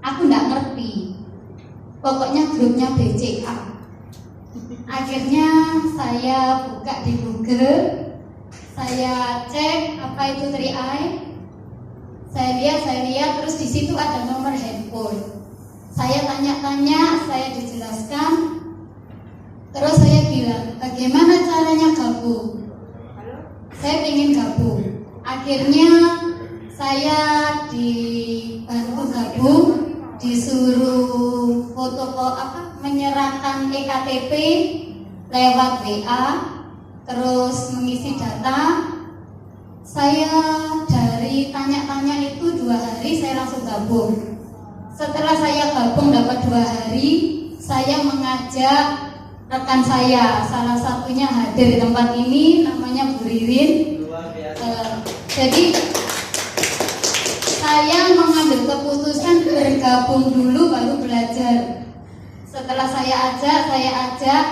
aku nggak ngerti. Pokoknya grupnya BCA. Akhirnya saya buka di Google, saya cek apa itu 3i. Saya lihat, terus di situ ada nomor handphone. Saya tanya-tanya, saya dijelaskan. Terus saya bilang, bagaimana caranya gabung? Saya ingin gabung. Akhirnya saya dibantu gabung, disuruh menyerahkan EKTP lewat WA, terus mengisi data. Saya dari tanya-tanya itu 2 hari saya langsung gabung. Setelah saya gabung dapat 2 hari, saya mengajak rekan saya, salah satunya hadir di tempat ini, namanya Bu Ririn. Jadi saya mengambil keputusan bergabung dulu baru belajar. Setelah saya ajak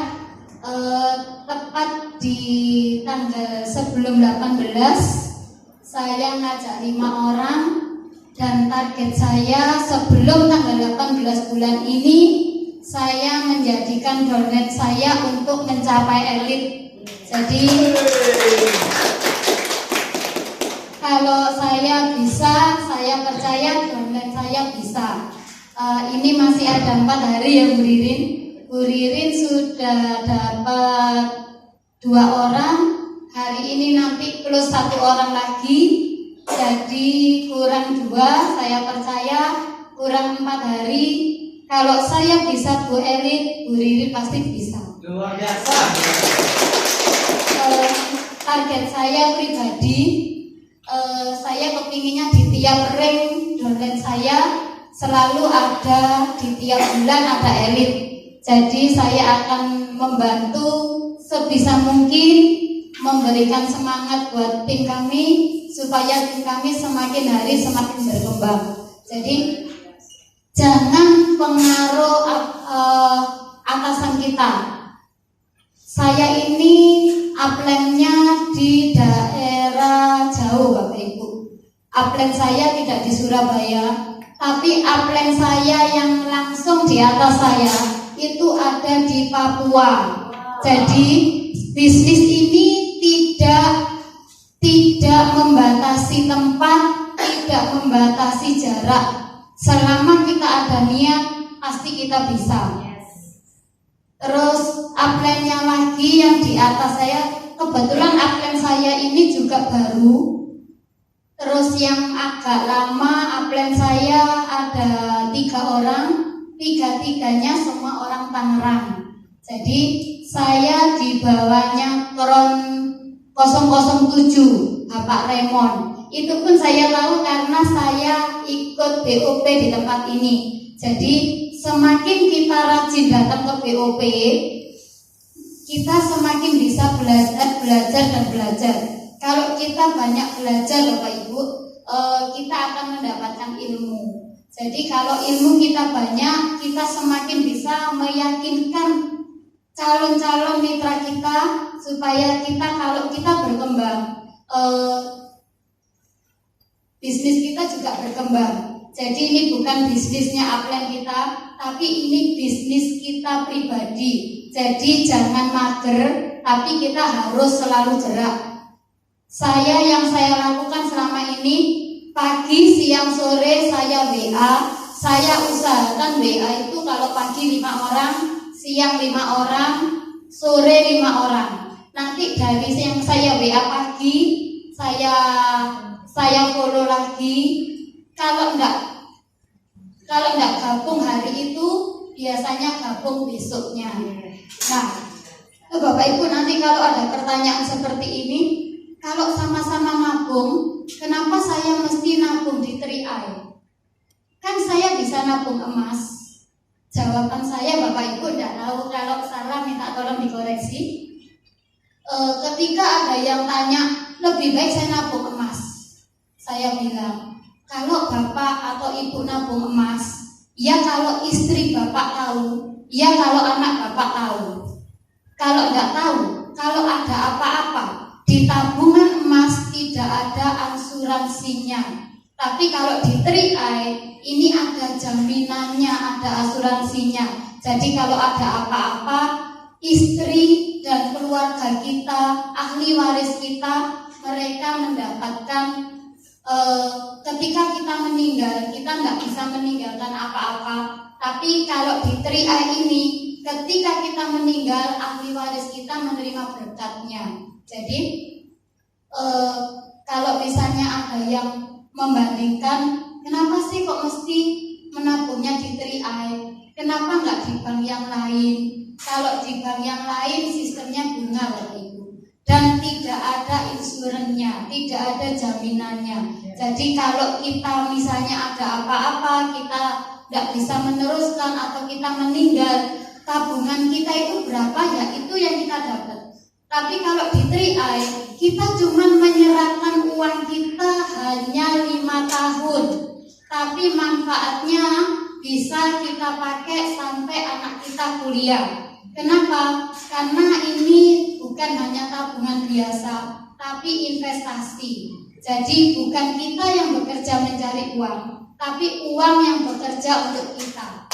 tepat di tanggal sebelum 18 saya ngajak 5 orang, dan target saya sebelum tanggal 18 bulan ini saya menjadikan downline saya untuk mencapai elit. Jadi kalau saya bisa, saya percaya downline saya bisa. Ini masih ada 4 hari ya Bu Ririn. Bu Ririn sudah dapat 2 orang. Hari ini nanti plus 1 orang lagi, jadi kurang 2. Saya percaya kurang 4 hari. Kalau saya bisa go elit, Bu Ririn pasti bisa. Luar biasa. Target saya pribadi, saya kepinginnya di tiap ring downline saya selalu ada, di tiap bulan ada elit. Jadi saya akan membantu sebisa mungkin memberikan semangat buat tim kami supaya tim kami semakin hari semakin berkembang. Jadi jangan pengaruh atasan kita. Saya ini upline-nya di daerah jauh Bapak Ibu. Upline saya tidak di Surabaya, tapi upline saya yang langsung di atas saya itu ada di Papua. Jadi bisnis ini tidak membatasi tempat, tidak membatasi jarak. Selama kita ada niat, pasti kita bisa. Terus upline-nya lagi yang di atas saya, kebetulan upline saya ini juga baru. Terus yang agak lama upline saya ada 3 orang, 3-tiganya semua orang Tangerang. Jadi saya di bawahnya Kron 007 Bapak Raymond. Itu pun saya tahu karena saya ikut BOP di tempat ini. Jadi semakin kita rajin datang ke BOP, kita semakin bisa belajar. Kalau kita banyak belajar Bapak Ibu, kita akan mendapatkan ilmu. Jadi kalau ilmu kita banyak, kita semakin bisa meyakinkan calon-calon mitra kita supaya kalau kita berkembang, bisnis kita juga berkembang. Jadi ini bukan bisnisnya upline kita, tapi ini bisnis kita pribadi. Jadi jangan mager, tapi kita harus selalu gerak. Yang saya lakukan selama ini, pagi, siang, sore saya WA. Saya usahakan WA itu kalau pagi 5 orang, siang 5 orang, sore 5 orang. Nanti dari yang saya WA pagi, saya follow lagi. Kalau enggak gabung hari itu, biasanya gabung besoknya. Nah, Bapak Ibu nanti kalau ada pertanyaan seperti ini, kalau sama-sama nabung, kenapa saya mesti nabung di 3i? Kan saya bisa nabung emas. Jawaban saya Bapak Ibu tidak tahu, kalau salah minta tolong dikoreksi. Ketika ada yang tanya, lebih baik saya nabung emas. Saya bilang, kalau Bapak atau Ibu nabung emas, ya kalau istri Bapak tahu, ya kalau anak Bapak tahu. Kalau tidak tahu, kalau ada apa-apa, di tabungan emas tidak ada asuransinya. Tapi kalau di 3i ini ada jaminannya, ada asuransinya. Jadi kalau ada apa-apa, istri dan keluarga kita, ahli waris kita, mereka mendapatkan ketika kita meninggal, kita nggak bisa meninggalkan apa-apa. Tapi kalau di 3i ini, ketika kita meninggal, ahli waris kita menerima berkatnya. Jadi kalau misalnya ada yang membandingkan, kenapa sih kok mesti menabungnya di 3i? Kenapa nggak di bank yang lain? Kalau di bank yang lain sistemnya bunga Bapak Ibu, dan tidak ada insurannya, tidak ada jaminannya. Jadi kalau kita misalnya ada apa-apa, kita nggak bisa meneruskan atau kita meninggal, tabungan kita itu berapa ya itu yang kita dapat. Tapi kalau di 3i kita cuma menyerahkan uang kita hanya 5 tahun, tapi manfaatnya bisa kita pakai sampai anak kita kuliah. Kenapa? Karena ini bukan hanya tabungan biasa, tapi investasi. Jadi bukan kita yang bekerja mencari uang, tapi uang yang bekerja untuk kita.